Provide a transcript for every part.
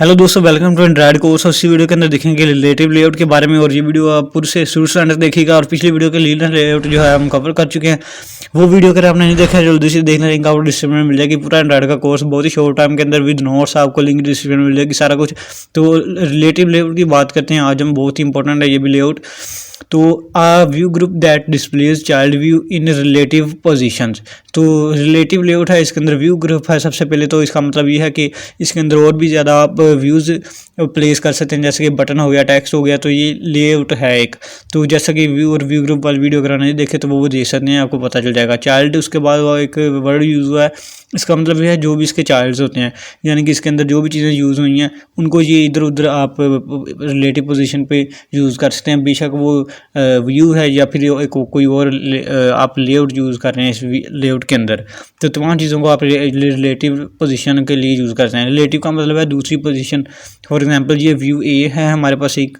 Hello दोस्तों, welcome to Android course. और इसी वीडियो के अंदर देखेंगे रिलेटिव लेआउट के बारे में। और ये वीडियो आप पूरे से शुरू से अंदर देखिएगा। और पिछली वीडियो के लीनियर लेआउट जो है हम कवर कर चुके हैं। वो वीडियो अगर आपने नहीं देखा है जल्दी से देखना, लिंक आपको डिस्क्रिप्शन में मिल जाएगी। पूरा एंड्रॉइड का कोर्स बहुत ही शॉर्ट टाइम के अंदर विद नोट्स आपको लिंक डिस्क्रिप्शन में मिल जाएगी, सारा कुछ। तो रिलेटिव लेआउट की बात करते हैं आज हम, बहुत ही इंपॉर्टेंट है ये भी लेआउट। तो a view group that displays child view in relative positions. तो रिलेटिव लेआउट है, इसके अंदर व्यू ग्रुप है। सबसे पहले तो इसका मतलब ये है कि इसके अंदर और भी ज़्यादा आप व्यूज़ प्लेस कर सकते हैं, जैसे कि बटन हो गया, टेक्स्ट हो गया। तो ये लेआउट है एक। तो जैसा कि व्यू और व्यू ग्रुप वाली वीडियो अगर नहीं देखे तो वो देख सकते हैं, आपको पता चल जाएगा। चाइल्ड, उसके बाद वो एक वर्ड यूज़ हुआ है, इसका मतलब ये है जो भी इसके चाइल्ड्स होते हैं, यानी कि इसके अंदर जो भी चीज़ें यूज़ हुई हैं उनको ये इधर उधर आप रिलेटिव पोजीशन पे यूज़ कर सकते हैं। बेशक वो व्यू है या फिर कोई और आप लेआउट यूज़ कर रहे हैं इस लेआउट के अंदर। तो तमाम चीज़ों को आप रिलेटिव पोजीशन के लिए यूज़ करते हैं। रिलेटिव का मतलब है दूसरी पोजीशन। फॉर एग्जांपल ये व्यू ए है हमारे पास एक,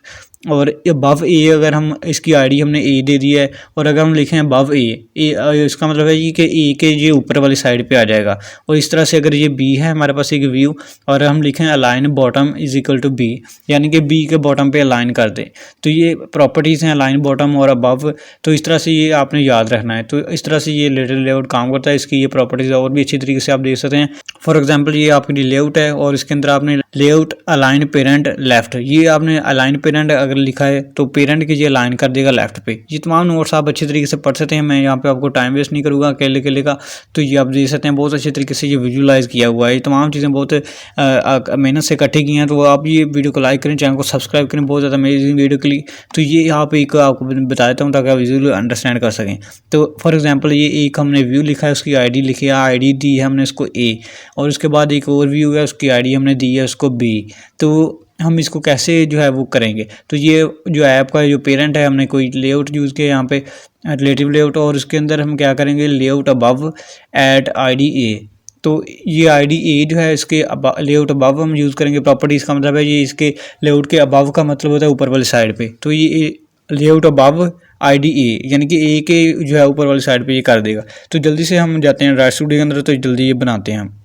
और अबव ए अगर हम इसकी आईडी हमने ए दे दी है, और अगर हम लिखें अबव ए, इसका मतलब है कि ए के ये ऊपर वाली साइड पे आ जाएगा। और इस तरह से अगर ये बी है हमारे पास एक व्यू, और हम लिखें align bottom is equal to B, यानी कि बी के बॉटम पे अलाइन कर दें। तो ये प्रॉपर्टीज़ हैं अलाइन, बॉटम और अबव। तो इस तरह से ये आपने याद रखना है। तो इस तरह से ये रिलेटिव लेआउट काम करता है। इसकी ये प्रॉपर्टीज़ और भी अच्छी तरीके से आप देख सकते हैं। फॉर एग्जाम्पल ये आपकी लेआउट है और इसके अंदर आपने लेआउट अलाइन पेरेंट लेफ्ट, ये आपने अलाइन पेरेंट अगर लिखा है तो पेरेंट की ये अलाइन कर देगा लेफ्ट पे। ये तमाम नोट्स आप अच्छी तरीके से पढ़ सकते हैं। मैं यहाँ पे आपको टाइम वेस्ट नहीं करूँगा अकेले का। तो ये आप देख सकते हैं बहुत अच्छे तरीके से ये विजुलाइज किया हुआ है। ये तमाम चीज़ें बहुत मेहनत से इकट्ठी की हैं। तो आप ये वीडियो को लाइक करें, चैनल को सब्सक्राइब करें, बहुत ज़्यादा अमेजिंग वीडियो के लिए। तो ये यहाँ पे एक आपको बता देता हूँ ताकि आप विजुअली अंडरस्टैंड कर सकें। तो फॉर एग्जाम्पल ये एक हमने व्यू लिखा है, उसकी आई डी लिखी है, आई डी दी है हमने उसको ए, और उसके बाद एक और व्यू है, उसकी आई डी हमने दी है उसको बी। तो हम इसको कैसे जो है वो करेंगे। तो ये जो ऐप का जो पेरेंट है, हमने कोई लेआउट यूज़ किया यहाँ पे रिलेटिव लेआउट, और उसके अंदर हम क्या करेंगे, layout above at I D A. तो ये आई डी ए जो है इसके लेआउट अबव हम यूज़ करेंगे। प्रॉपर्टीज़ का मतलब है ये इसके लेआउट के अबव का मतलब होता है ऊपर वाली साइड पे। तो ये लेआउट अबव आई डी ए, यानी कि ए के जो है ऊपर वाली साइड पे ये कर देगा। तो जल्दी से हम जाते हैं एंड्रॉइड स्टूडियो के अंदर, तो जल्दी ये बनाते हैं हम।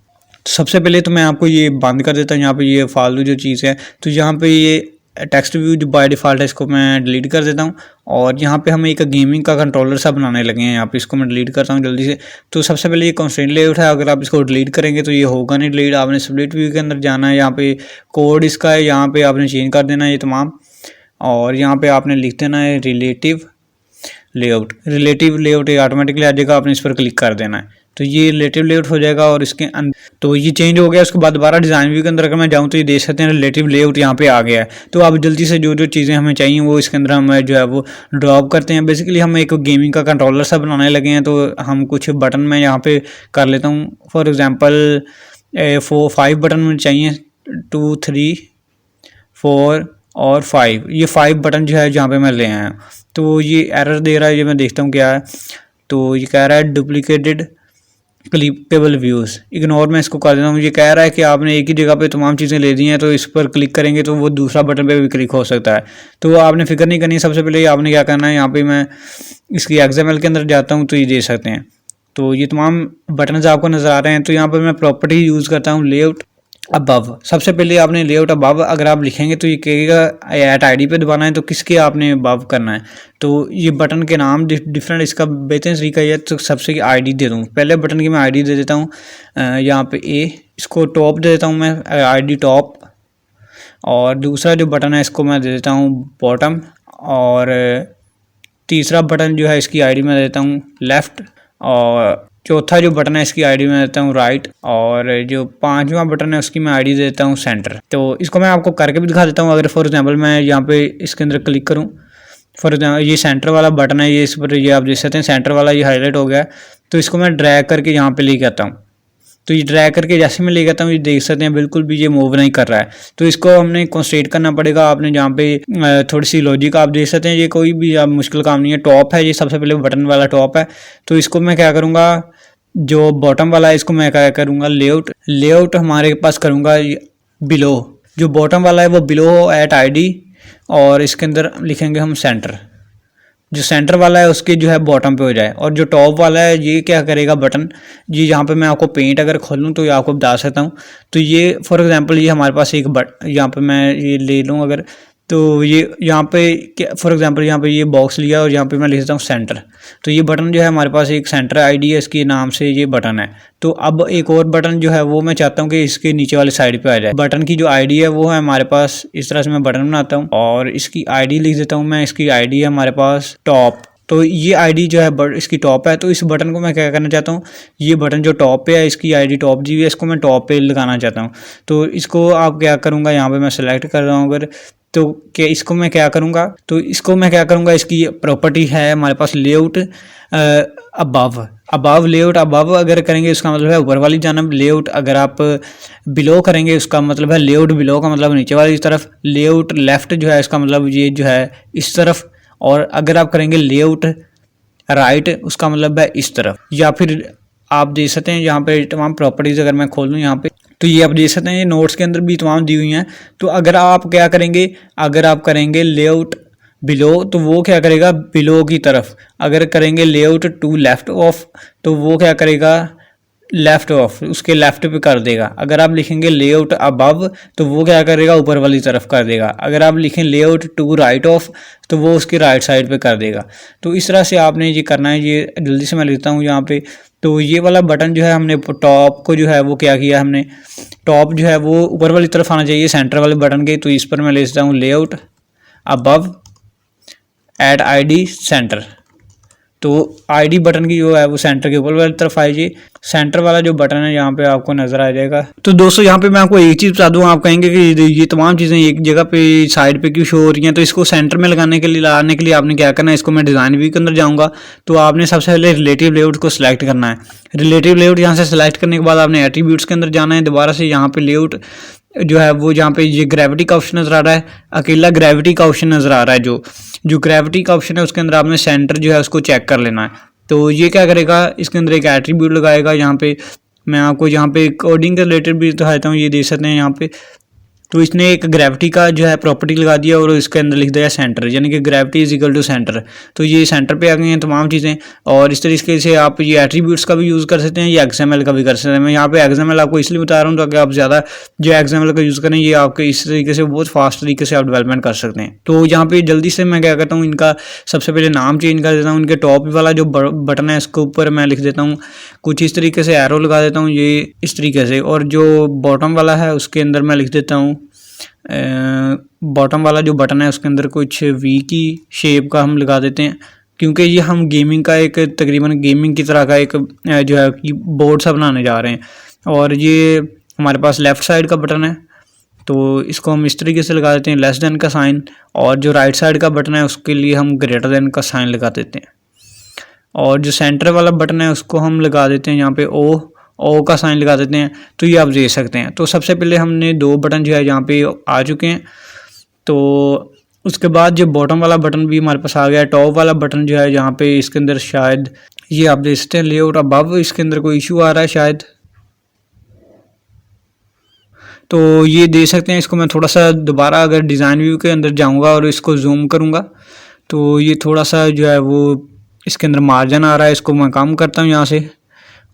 सबसे पहले तो मैं आपको ये बंद कर देता हूँ, यहाँ पे ये फालतू जो चीज़ है। तो यहाँ पे ये टेक्स्ट व्यू जो बाय डिफ़ॉल्ट है इसको मैं डिलीट कर देता हूँ। और यहाँ पे हम एक गेमिंग का कंट्रोलर सा बनाने लगे हैं, यहाँ पे इसको मैं डिलीट करता हूँ जल्दी से। तो सबसे पहले ये कंस्ट्रेंट लेआउट है, अगर आप इसको डिलीट करेंगे तो ये होगा नहीं डिलीट। आपने स्प्लिट व्यू के अंदर जाना है, यहाँ पे कोड इसका है, यहाँ पे आपने चेंज कर देना है ये तमाम। और यहाँ पे आपने लिख देना है रिलेटिव लेआउट। रिलेटिव लेआउट ये ऑटोमेटिकली आ जाएगा, आपने इस पर क्लिक कर देना है। तो ये रिलेटिव लेआउट हो जाएगा। और इसके तो ये चेंज हो गया। उसके बाद दोबारा डिज़ाइन व्यू के अंदर अगर मैं जाऊँ तो ये देख सकते हैं रिलेटिव लेआउट यहाँ पे आ गया है। तो आप जल्दी से जो जो चीज़ें हमें चाहिए वो इसके अंदर हम जो है वो ड्रॉप करते हैं। बेसिकली हम एक गेमिंग का कंट्रोलर सा बनाने लगे हैं। तो हम कुछ बटन मैं यहाँ पे कर लेता हूँ। फॉर एग्जाम्पल 5 बटन मुझे चाहिए, 2, 3, 4 और 5। ये 5 बटन जो है जहाँ पे मैं ले आया हूँ। तो ये एरर दे रहा है, ये मैं देखता हूँ क्या है। तो ये कह रहा है डुप्लीकेटेड क्लिपेबल व्यूज़, इग्नोर मैं इसको कर देता हूँ। ये कह रहा है कि आपने एक ही जगह पे तमाम चीज़ें ले दी हैं, तो इस पर क्लिक करेंगे तो वो दूसरा बटन पे भी क्लिक हो सकता है। तो आपने फिक्र नहीं करनी। सबसे पहले आपने क्या करना है, यहाँ पे मैं इसकी XML के अंदर जाता हूँ तो ये दे सकते हैं। तो ये तमाम बटन आपको नज़र आ रहे हैं। तो यहाँ पर मैं प्रॉपर्टी यूज़ करता हूँ लेआउट अबव। सबसे पहले आपने लेआउट अबव अगर आप लिखेंगे तो ये कहेगा ऐट आईडी पे दबाना है, तो किसके आपने अबव करना है। तो ये बटन के नाम डिफरेंट, इसका बेहतरीन तरीका ये है। तो सबसे आईडी दे दूँ, पहले बटन की मैं आईडी दे देता हूँ यहाँ पे ए, इसको टॉप दे देता हूँ मैं आईडी टॉप। और दूसरा जो बटन है इसको मैं दे देता हूँ बॉटम। और तीसरा बटन जो है इसकी आईडी मैं देता हूँ लेफ़्ट। और चौथा जो बटन है इसकी आईडी में देता हूँ राइट। और जो 5वां बटन है उसकी मैं आईडी देता हूँ सेंटर। तो इसको मैं आपको करके भी दिखा देता हूँ। अगर फॉर एग्जांपल मैं यहाँ पे इसके अंदर क्लिक करूँ, फॉर एग्जांपल ये सेंटर वाला बटन है, ये इस पर ये आप देख सकते हैं सेंटर वाला ये हाईलाइट हो गया है। तो इसको मैं ड्रैग करके यहाँ पे लेके आता हूँ। तो ये ड्रैग करके जैसे मैं लेके आता हूँ, ये देख सकते हैं बिल्कुल भी ये मूव नहीं कर रहा है। तो इसको हमने कंस्ट्रेंट करना पड़ेगा। आपने जहाँ पे थोड़ी सी लॉजिक आप देख सकते हैं, ये कोई भी आप मुश्किल काम नहीं है। टॉप है ये, सबसे पहले बटन वाला टॉप है। तो इसको मैं क्या करूँगा, जो बॉटम वाला है इसको मैं क्या करूँगा, लेआउट हमारे पास करूँगा बिलो। जो बॉटम वाला है वो बिलो एट आईडी, और इसके अंदर लिखेंगे हम सेंटर। जो सेंटर वाला है उसके जो है बॉटम पे हो जाए, और जो टॉप वाला है ये क्या करेगा बटन, जी यहाँ पे मैं आपको पेंट अगर खोलूँ तो ये आपको बता सकता हूँ। तो ये फॉर एग्जांपल ये हमारे पास एक यहाँ पे मैं ये ले लूँ अगर, तो ये यहाँ पे फॉर एग्जांपल यहाँ पे ये बॉक्स लिया और यहाँ पे मैं लिख देता हूँ सेंटर। तो ये बटन जो है हमारे पास एक सेंटर आईडी है, इसके नाम से ये बटन है। तो अब एक और बटन जो है वो मैं चाहता हूँ कि इसके नीचे वाले साइड पे आ जाए। बटन की जो आईडी है वो है हमारे पास, इस तरह से मैं बटन बनाता हूँ और इसकी आईडी लिख देता हूँ मैं। इसकी आईडी है हमारे पास टॉप, तो ये आईडी जो है इसकी टॉप है। तो इस बटन को मैं क्या करना चाहता हूँ, ये बटन जो टॉप पे है इसकी आईडी टॉप जी है, इसको मैं टॉप पे लगाना चाहता हूँ। तो इसको आप क्या करूँगा, यहाँ पे मैं सेलेक्ट कर रहा हूँ अगर, तो क्या इसको मैं क्या करूँगा, तो इसको मैं क्या करूँगा, इसकी प्रॉपर्टी है हमारे पास लेआउट अबव लेआउट अबव अगर करेंगे उसका मतलब है ऊपर वाली जानब, लेआउट अगर आप बिलो करेंगे उसका मतलब है लेआउट बिलो का मतलब नीचे वाली तरफ, लेआउट लेफ्ट जो है इसका मतलब ये जो है इस तरफ, और अगर आप करेंगे लेआउट राइट उसका मतलब है इस तरफ। या फिर आप देख सकते हैं यहाँ पे तमाम प्रॉपर्टीज़ अगर मैं खोल लूँ यहाँ पे, तो ये आप देख सकते हैं ये नोट्स के अंदर भी तमाम दी हुई हैं। तो अगर आप क्या करेंगे, अगर आप करेंगे लेआउट बिलो तो वो क्या करेगा बिलो की तरफ, अगर करेंगे लेआउट टू लेफ्ट ऑफ तो वो क्या करेगा लेफ्ट ऑफ उसके लेफ्ट पे कर देगा। अगर आप लिखेंगे लेआउट अबव तो वो क्या करेगा ऊपर वाली तरफ कर देगा। अगर आप लिखें लेआउट टू राइट ऑफ तो वो उसके राइट साइड पे कर देगा। तो इस तरह से आपने ये करना है। ये जल्दी से मैं लिखता हूँ यहाँ पे। तो ये वाला बटन जो है हमने टॉप को जो है वो क्या किया हमने, टॉप जो है वो ऊपर वाली तरफ आना चाहिए सेंटर वाले बटन के। तो इस पर मैं लिखता हूँ layout above at ID centre. तो आईडी बटन की जो है वो सेंटर के ऊपर वाली तरफ आएगी। सेंटर वाला जो बटन है यहाँ पे आपको नजर आ जाएगा। तो दोस्तों यहाँ पे मैं आपको एक चीज़ बता दूँ, आप कहेंगे कि ये तमाम चीज़ें एक जगह पे साइड पे क्यों शो हो रही हैं। तो इसको सेंटर में लगाने के लिए लाने के लिए आपने क्या करना है, इसको मैं डिज़ाइन व्यू के अंदर जाऊँगा तो आपने सबसे पहले रिलेटिव लेआउट को सिलेक्ट करना है। रिलेटिव लेआउट यहाँ से सिलेक्ट करने के बाद आपने एट्रीब्यूट्स के अंदर जाना है। दोबारा से यहाँ पे लेआउट जो है वो जहाँ पे ये ग्रेविटी का ऑप्शन नज़र आ रहा है, अकेला ग्रेविटी का ऑप्शन नज़र आ रहा है, जो ग्रेविटी का ऑप्शन है उसके अंदर आपने सेंटर जो है उसको चेक कर लेना है। तो ये क्या करेगा, इसके अंदर एक एट्रीब्यूट लगाएगा। यहाँ पे मैं आपको यहाँ पे कोडिंग के रिलेटेड भी दिखाता हूँ, ये देख सकते हैं यहाँ पे। तो इसने एक ग्रेविटी का जो है प्रॉपर्टी लगा दिया और इसके अंदर लिख दिया सेंटर, यानी कि gravity is equal to centre. तो ये सेंटर पे आ गई हैं तमाम चीज़ें। और इस तरीके से आप ये एट्रीब्यूट्स का भी यूज़ कर सकते हैं, ये एक्सएमएल का भी कर सकते हैं। मैं यहाँ पे एक्सएमएल आपको इसलिए बता रहा हूँ ताकि आप ज़्यादा जो एक्सएमएल का यूज़ करें, ये आपके इस तरीके से बहुत फास्ट तरीके से आप डेवलपमेंट कर सकते हैं। तो यहाँ पे जल्दी से मैं क्या करता हूँ, इनका सबसे पहले नाम चेंज कर देता हूँ। इनके टॉप वाला जो बटन है इसके ऊपर मैं लिख देता हूँ कुछ इस तरीके से एरो लगा देता हूँ, ये इस तरीके से। और जो बॉटम वाला है उसके अंदर मैं लिख देता हूँ, बॉटम वाला जो बटन है उसके अंदर कुछ वी की शेप का हम लगा देते हैं, क्योंकि ये हम गेमिंग का एक तकरीबन गेमिंग की तरह का एक जो है की बोर्ड सा बनाने जा रहे हैं। और ये हमारे पास लेफ़्ट साइड का बटन है तो इसको हम इस तरीके से लगा देते हैं लेस देन का साइन। और जो राइट साइड का बटन है उसके लिए हम ग्रेटर देन का साइन लगा देते हैं। और जो सेंटर वाला बटन है उसको हम लगा देते हैं यहाँ पे ओ का साइन लगा देते हैं। तो ये आप देख सकते हैं। तो सबसे पहले हमने दो बटन जो है यहाँ पे आ चुके हैं। तो उसके बाद जो बॉटम वाला बटन भी हमारे पास आ गया। टॉप वाला बटन जो है यहाँ पे इसके अंदर शायद ये आप देख सकते हैं लेआउट अबव, इसके अंदर कोई इशू आ रहा है शायद, तो ये देख सकते हैं। इसको मैं थोड़ा सा दोबारा अगर डिज़ाइन व्यू के अंदर जाऊँगा और इसको जूम करूँगा तो ये थोड़ा सा जो है वो इसके अंदर मार्जिन आ रहा है, इसको मैं कम करता हूँ यहाँ से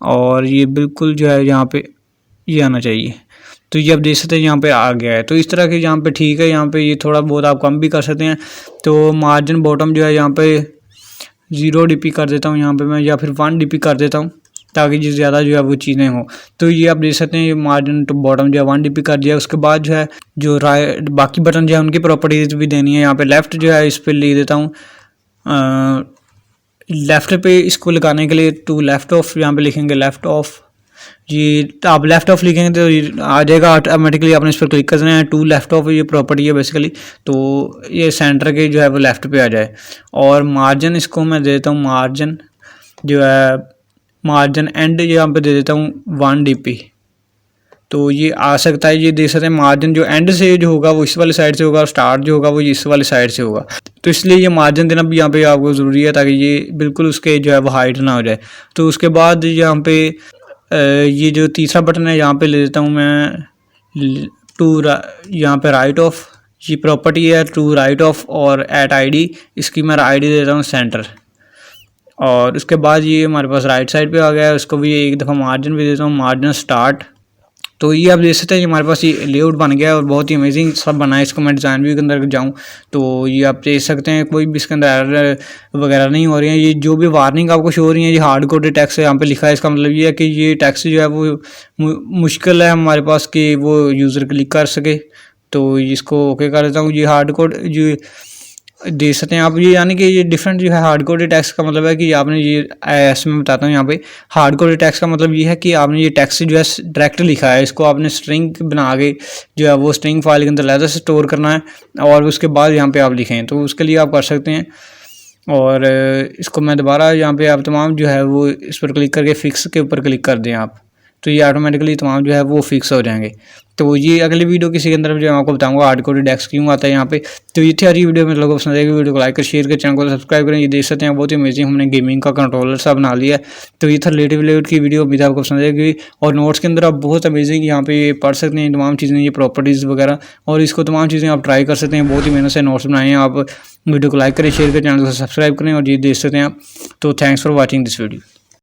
और ये बिल्कुल जो है यहाँ पे ये आना चाहिए। तो ये आप देख सकते हैं यहाँ पे आ गया है। तो इस तरह के यहाँ पे ठीक है, यहाँ पे ये थोड़ा बहुत आप कम भी कर सकते हैं। तो मार्जिन बॉटम जो है यहाँ पे 0 dp कर देता हूँ यहाँ पे मैं, या फिर 1 dp कर देता हूँ ताकि जो ज़्यादा जो है वो चीज़ें हो। तो ये आप देख सकते हैं ये मार्जिन तो बॉटम जो है 1 dp कर दिया। उसके बाद जो है जो राइट बाकी बटन जो है उनकी प्रॉपर्टीज़ भी देनी है। यहाँ पे लेफ़्ट जो है इस पर लिख देता हूँ लेफ़्ट पे इसको लगाने के लिए टू लेफ़्ट ऑफ, यहाँ पे लिखेंगे लेफ़्ट ऑफ। ये आप लेफ़्ट ऑफ लिखेंगे तो आ जाएगा ऑटोमेटिकली, आपने इस पर क्लिक कर देना है। टू लेफ़्ट ऑफ ये प्रॉपर्टी है बेसिकली, तो ये सेंटर के जो है वो लेफ़्ट पे आ जाए। और मार्जिन इसको मैं दे देता हूँ, मार्जिन जो है मार्जिन एंड यहाँ पे दे देता हूँ 1 dp। तो ये आ सकता है, ये देख सकते हैं मार्जिन जो एंड से जो होगा वो इस वाली साइड से होगा और स्टार्ट जो होगा वो इस वाली साइड से होगा। तो इसलिए ये मार्जिन देना भी यहाँ पे आपको ज़रूरी है ताकि ये बिल्कुल उसके जो है वो हाइट ना हो जाए। तो उसके बाद यहाँ पे ये जो तीसरा बटन है यहाँ पे ले देता हूँ मैं टू यहाँ पे राइट ऑफ, ये प्रॉपर्टी है टू राइट ऑफ और एट आईडी, इसकी मैं आईडी दे देता हूँ सेंटर। और उसके बाद ये हमारे पास राइट साइड पे आ गया है, उसको भी एक दफ़ा मार्जिन भी देता हूँ, मार्जिन स्टार्ट। तो ये आप देख सकते हैं हमारे पास ये लेआउट बन गया है और बहुत ही अमेजिंग सब बना है। इसको मैं डिज़ाइन व्यू के अंदर जाऊँ तो ये आप देख सकते हैं कोई भी इसके अंदर एरर वगैरह नहीं हो रही है। ये जो भी वार्निंग आपको शो हो रही है ये हार्ड कोडेड टेक्स्ट यहाँ पे लिखा है। इसका मतलब ये है कि ये टेक्स्ट जो है वो मुश्किल है हमारे पास कि वो यूज़र क्लिक कर सके। तो इसको ओके कर देता हूँ। ये हार्ड कोड जो देख सकते हैं आप, ये यानी कि ये डिफरेंट जो है हार्ड कोडेड टेक्स्ट का मतलब है कि आपने ये ऐसे में बताता हूँ यहाँ पे हार्ड कोडेड टेक्स्ट का मतलब ये है कि आपने ये टेक्स्ट जो है डायरेक्ट लिखा है, इसको आपने स्ट्रिंग बना के जो है वो स्ट्रिंग फाइल के अंदर अलग से स्टोर करना है और उसके बाद यहाँ पे आप लिखें, तो उसके लिए आप कर सकते हैं। और इसको मैं दोबारा यहाँ पे आप तमाम जो है वो इस पर क्लिक करके फिक्स के ऊपर क्लिक कर दें आप, तो ये ऑटोमेटिकली तमाम जो है वो फिक्स हो जाएंगे। तो ये अगली वीडियो किसी के अंदर जो मैं आपको बताऊंगा हार्ड कोडेड टेक्स्ट क्यों आता है यहाँ पे। तो ये थी हमारी वीडियो में, लोगों को पसंद आएगी वीडियो को लाइक कर शेयर कर, चैनल को सब्सक्राइब करें। ये देख सकते हैं बहुत ही अमेजिंग हमने गेमिंग का कंट्रोलर सा बना लिया है। तो ये था रिलेटिव लेआउट की वीडियो, उम्मीद है आपको पसंद आएगी। और नोट्स के अंदर आप बहुत अमेजिंग यहाँ पे पढ़ सकते हैं तमाम चीज़ें, ये प्रॉपर्टीज़ वगैरह, और इसको तमाम चीज़ें आप ट्राई कर सकते हैं। बहुत ही मेहनत से नोट्स बनाए हैं। आप वीडियो को लाइक करें, शेयर करें, चैनल को सब्सक्राइब करें और ये देख सकते हैं आप। तो thanks for watching this video.